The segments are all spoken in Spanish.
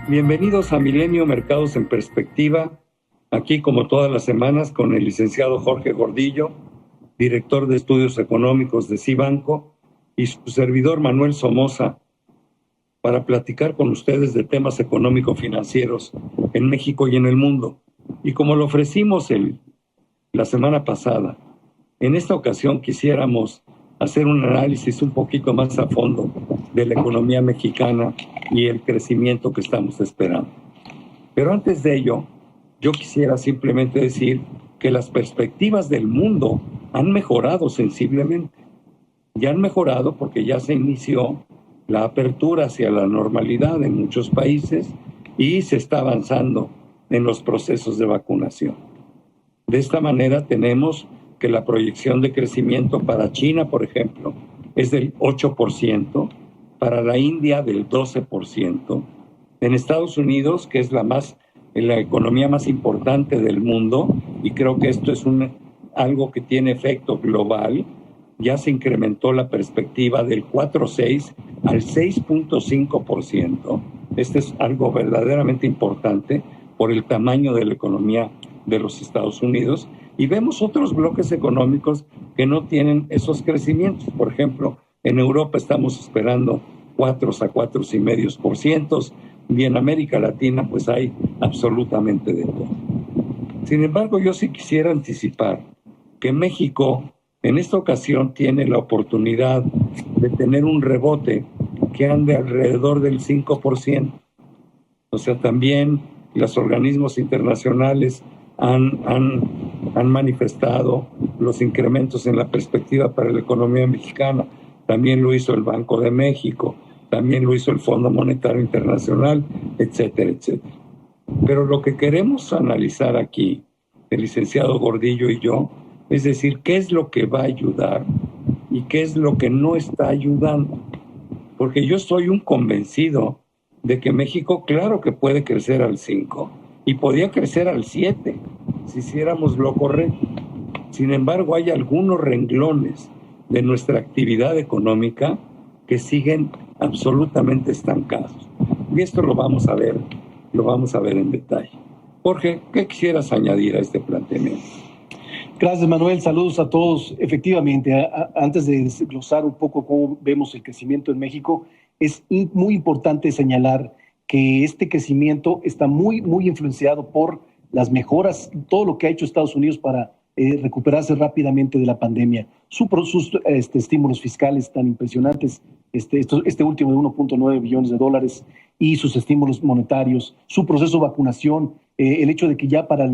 Bienvenidos a Milenio Mercados en Perspectiva, aquí como todas las semanas con el licenciado Jorge Gordillo, director de Estudios Económicos de Cibanco, y su servidor Manuel Somoza, para platicar con ustedes de temas económico-financieros en México y en el mundo. Y como lo ofrecimos la semana pasada, en esta ocasión quisiéramos hacer un análisis un poquito más a fondo de la economía mexicana y el crecimiento que estamos esperando. Pero antes de ello, yo quisiera simplemente decir que las perspectivas del mundo han mejorado sensiblemente. Ya han mejorado porque ya se inició la apertura hacia la normalidad en muchos países y se está avanzando en los procesos de vacunación. De esta manera tenemos que la proyección de crecimiento para China, por ejemplo, es del 8%, para la India del 12%, en Estados Unidos, que es la economía más importante del mundo, y creo que esto es algo que tiene efecto global, ya se incrementó la perspectiva del 4.6 al 6.5%. Este es algo verdaderamente importante por el tamaño de la economía de los Estados Unidos, y vemos otros bloques económicos que no tienen esos crecimientos. Por ejemplo, en Europa estamos esperando 4 a 4,5%, y en América Latina pues hay absolutamente de todo. Sin embargo, yo sí quisiera anticipar que México en esta ocasión tiene la oportunidad de tener un rebote que ande alrededor del 5%. O sea, también los organismos internacionales han manifestado los incrementos en la perspectiva para la economía mexicana. También lo hizo el Banco de México, también lo hizo el Fondo Monetario Internacional, etcétera, etcétera. Pero lo que queremos analizar aquí, el licenciado Gordillo y yo, es decir, qué es lo que va a ayudar y qué es lo que no está ayudando. Porque yo soy un convencido de que México, claro que puede crecer al 5 y podía crecer al 7 si hiciéramos lo correcto. Sin embargo, hay algunos renglones de nuestra actividad económica que siguen absolutamente estancados. Y esto lo vamos a ver en detalle. Jorge, ¿qué quisieras añadir a este planteamiento? Gracias, Manuel. Saludos a todos. Efectivamente, antes de desglosar un poco cómo vemos el crecimiento en México, es muy importante señalar que este crecimiento está muy influenciado por las mejoras, todo lo que ha hecho Estados Unidos para recuperarse rápidamente de la pandemia. Sus estímulos fiscales tan impresionantes, este último de 1.9 billones de dólares, y sus estímulos monetarios, su proceso de vacunación, el hecho de que ya para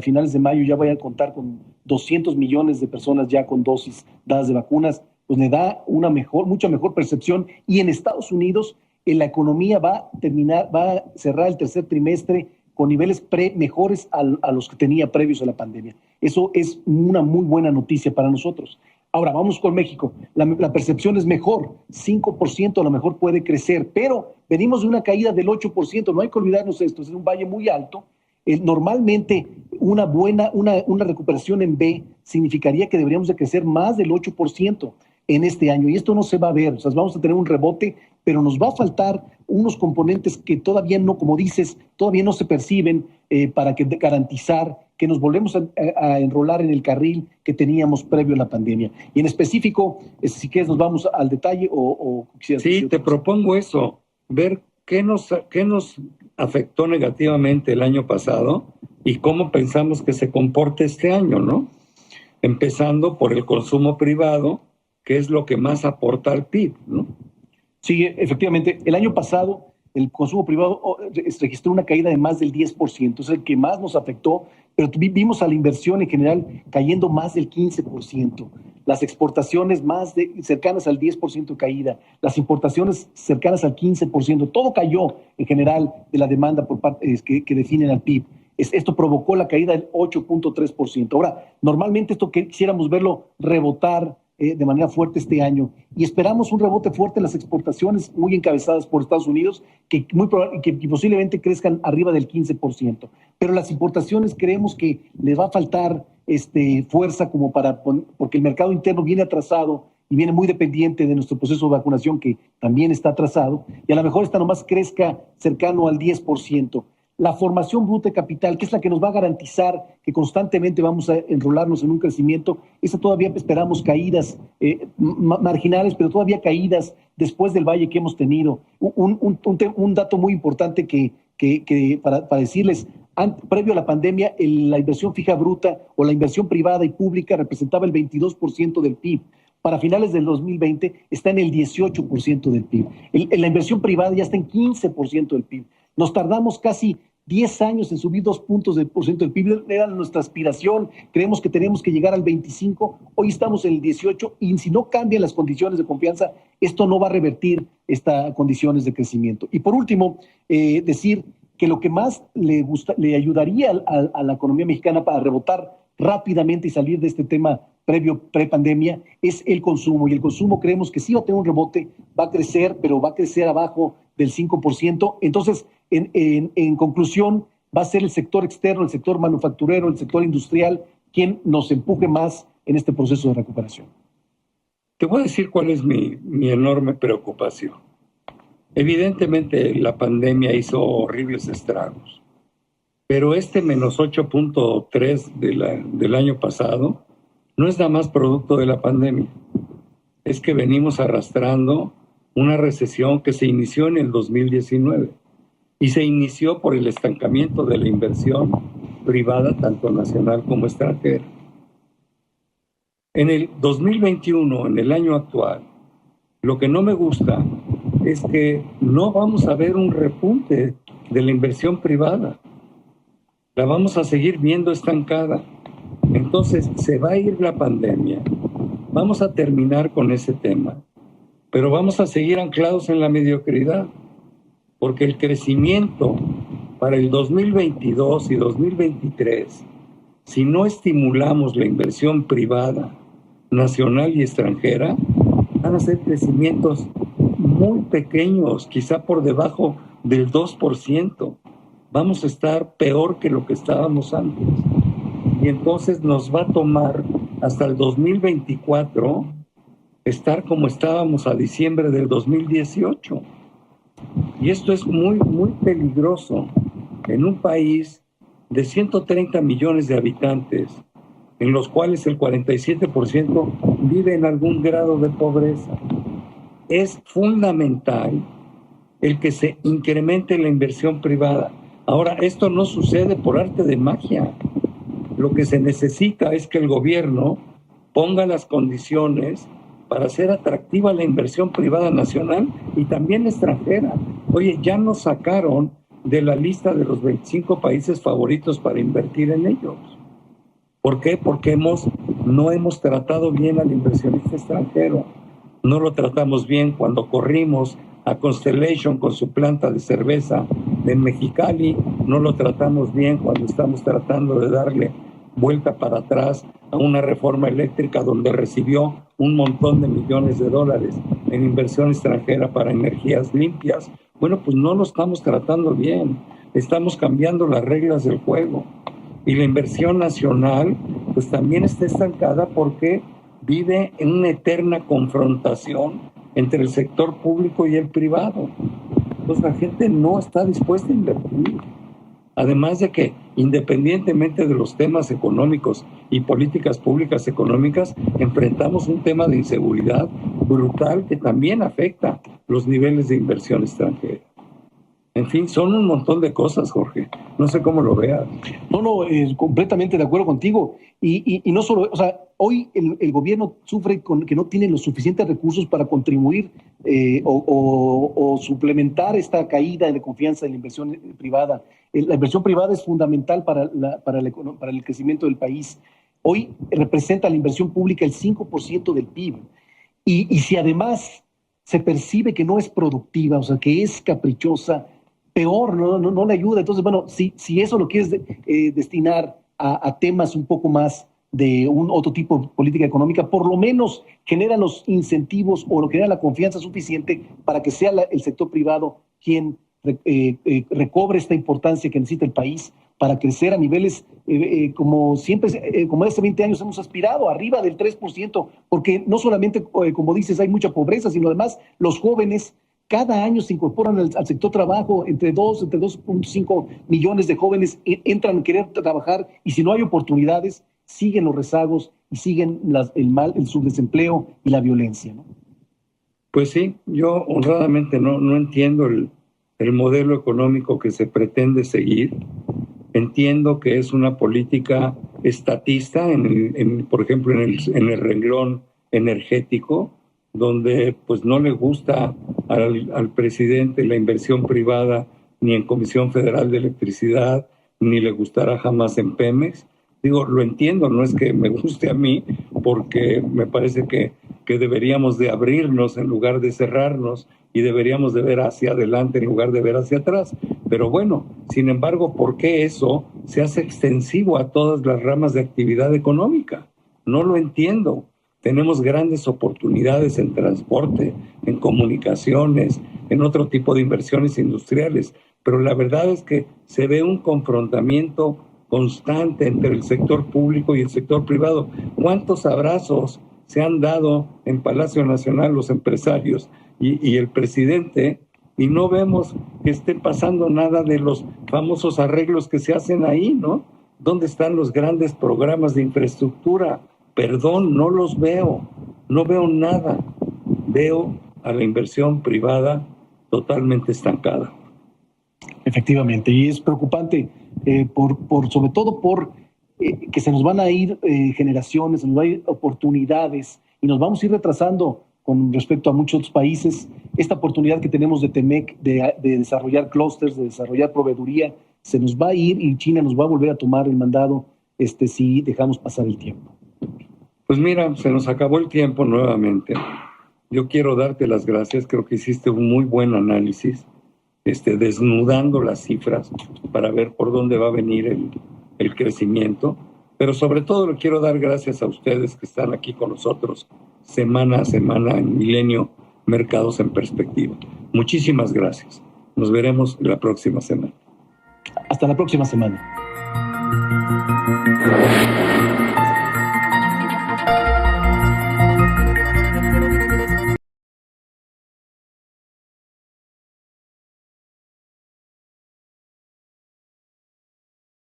finales de mayo ya vayan a contar con 200 millones de personas ya con dosis dadas de vacunas, pues le da mucha mejor percepción. Y en Estados Unidos la economía va a cerrar el tercer trimestre con niveles mejores a los que tenía previos a la pandemia. Eso es una muy buena noticia para nosotros. Ahora, vamos con México. La percepción es mejor, 5% a lo mejor puede crecer, pero venimos de una caída del 8%, no hay que olvidarnos esto, es un valle muy alto. Normalmente una recuperación en B significaría que deberíamos de crecer más del 8% en este año, y esto no se va a ver. O sea, vamos a tener un rebote, pero nos va a faltar unos componentes que todavía no, como dices, todavía no se perciben para garantizar que nos volvemos a enrolar en el carril que teníamos previo a la pandemia. Y en específico, si quieres nos vamos al detalle o quisieras... Sí, te propongo eso, ver qué nos afectó negativamente el año pasado y cómo pensamos que se comporte este año, ¿no? Empezando por el consumo privado, que es lo que más aporta al PIB, ¿no? Sí, efectivamente. El año pasado el consumo privado registró una caída de más del 10%, es el que más nos afectó, pero vimos a la inversión en general cayendo más del 15%, las exportaciones cercanas al 10% de caída, las importaciones cercanas al 15%, todo cayó en general de la demanda por parte que definen al PIB. Esto provocó la caída del 8.3%. Ahora, normalmente esto quisiéramos verlo rebotar de manera fuerte este año, y esperamos un rebote fuerte en las exportaciones muy encabezadas por Estados Unidos, que posiblemente crezcan arriba del 15%, pero las importaciones creemos que les va a faltar fuerza como porque el mercado interno viene atrasado y viene muy dependiente de nuestro proceso de vacunación, que también está atrasado, y a lo mejor esta nomás crezca cercano al 10%. La formación bruta de capital, que es la que nos va a garantizar que constantemente vamos a enrolarnos en un crecimiento, esa todavía esperamos caídas marginales, pero todavía caídas después del valle que hemos tenido. Un dato muy importante para decirles, previo a la pandemia, la inversión fija bruta o la inversión privada y pública representaba el 22% del PIB. Para finales del 2020 está en el 18% del PIB. La inversión privada ya está en 15% del PIB. Nos tardamos casi 10 años en subir 2 puntos del porcentaje del PIB, era nuestra aspiración, creemos que tenemos que llegar al 25, hoy estamos en el 18, y si no cambian las condiciones de confianza, esto no va a revertir estas condiciones de crecimiento. Y por último, decir que lo que más le ayudaría a la economía mexicana para rebotar rápidamente y salir de este tema pre-pandemia es el consumo, y el consumo creemos que sí va a tener un rebote, va a crecer, pero va a crecer abajo del 5%. Entonces, en conclusión, va a ser el sector externo, el sector manufacturero, el sector industrial, quien nos empuje más en este proceso de recuperación. Te voy a decir cuál es mi enorme preocupación. Evidentemente, la pandemia hizo horribles estragos, pero este menos 8.3 del año pasado no es nada más producto de la pandemia. Es que venimos arrastrando una recesión que se inició en el 2019 y se inició por el estancamiento de la inversión privada, tanto nacional como extranjera. En el 2021, en el año actual, lo que no me gusta es que no vamos a ver un repunte de la inversión privada. La vamos a seguir viendo estancada. Entonces, se va a ir la pandemia. Vamos a terminar con ese tema, pero vamos a seguir anclados en la mediocridad, porque el crecimiento para el 2022 y 2023, si no estimulamos la inversión privada, nacional y extranjera, van a ser crecimientos muy pequeños, quizá por debajo del 2%. Vamos a estar peor que lo que estábamos antes. Y entonces nos va a tomar hasta el 2024 estar como estábamos a diciembre del 2018. Y esto es muy, muy peligroso en un país de 130 millones de habitantes, en los cuales el 47% vive en algún grado de pobreza. Es fundamental el que se incremente la inversión privada. Ahora, esto no sucede por arte de magia. Lo que se necesita es que el gobierno ponga las condiciones para hacer atractiva la inversión privada nacional y también extranjera. Oye, ya nos sacaron de la lista de los 25 países favoritos para invertir en ellos. ¿Por qué? Porque no hemos tratado bien al inversionista extranjero. No lo tratamos bien cuando corrimos a Constellation con su planta de cerveza en Mexicali. No lo tratamos bien cuando estamos tratando de darle vuelta para atrás a una reforma eléctrica donde recibió un montón de millones de dólares en inversión extranjera para energías limpias. Bueno, pues no lo estamos tratando bien. Estamos cambiando las reglas del juego. Y la inversión nacional, pues también está estancada porque vive en una eterna confrontación entre el sector público y el privado. Entonces la gente no está dispuesta a invertir. Además de que, independientemente de los temas económicos y políticas públicas económicas, enfrentamos un tema de inseguridad brutal que también afecta los niveles de inversión extranjera. En fin, son un montón de cosas, Jorge. No sé cómo lo veas. No, completamente de acuerdo contigo. Y no solo, o sea, hoy el gobierno sufre con que no tiene los suficientes recursos para contribuir o suplementar esta caída de confianza en la inversión privada. La inversión privada es fundamental para el crecimiento del país. Hoy representa la inversión pública el 5% del PIB. Y si además se percibe que no es productiva, o sea, que es caprichosa, peor, no le ayuda. Entonces, bueno, si eso lo quieres destinar a temas un poco más de un otro tipo de política económica, por lo menos genera los incentivos o genera la confianza suficiente para que sea el sector privado quien recobre esta importancia que necesita el país para crecer a niveles como siempre, como hace 20 años hemos aspirado, arriba del 3%, porque no solamente, como dices, hay mucha pobreza, sino además los jóvenes cada año se incorporan al sector trabajo, entre 2.5 millones de jóvenes entran a querer trabajar, y si no hay oportunidades, siguen los rezagos y siguen el subdesempleo y la violencia, ¿no? Pues sí, yo honradamente no entiendo el modelo económico que se pretende seguir. Entiendo que es una política estatista, por ejemplo, en el renglón energético, donde pues no le gusta al presidente la inversión privada ni en Comisión Federal de Electricidad, ni le gustará jamás en Pemex. Digo, lo entiendo, no es que me guste a mí, porque me parece que deberíamos de abrirnos en lugar de cerrarnos, y deberíamos de ver hacia adelante en lugar de ver hacia atrás. Pero bueno, sin embargo, ¿por qué eso se hace extensivo a todas las ramas de actividad económica? No lo entiendo. Tenemos grandes oportunidades en transporte, en comunicaciones, en otro tipo de inversiones industriales, pero la verdad es que se ve un confrontamiento constante entre el sector público y el sector privado. ¿Cuántos abrazos se han dado en Palacio Nacional los empresarios y el presidente, y no vemos que esté pasando nada de los famosos arreglos que se hacen ahí, ¿no? ¿Dónde están los grandes programas de infraestructura? Perdón, no los veo, no veo nada. Veo a la inversión privada totalmente estancada. Efectivamente, y es preocupante, sobre todo por que se nos van a ir generaciones, se nos van a ir oportunidades, y nos vamos a ir retrasando con respecto a muchos otros países. Esta oportunidad que tenemos de TEMEC, de desarrollar clústeres, de desarrollar proveeduría, se nos va a ir, y China nos va a volver a tomar el mandado si dejamos pasar el tiempo. Pues mira, se nos acabó el tiempo nuevamente. Yo quiero darte las gracias, creo que hiciste un muy buen análisis, desnudando las cifras para ver por dónde va a venir el crecimiento, pero sobre todo le quiero dar gracias a ustedes que están aquí con nosotros semana a semana en Milenio Mercados en Perspectiva. Muchísimas gracias. Nos veremos la próxima semana. Hasta la próxima semana.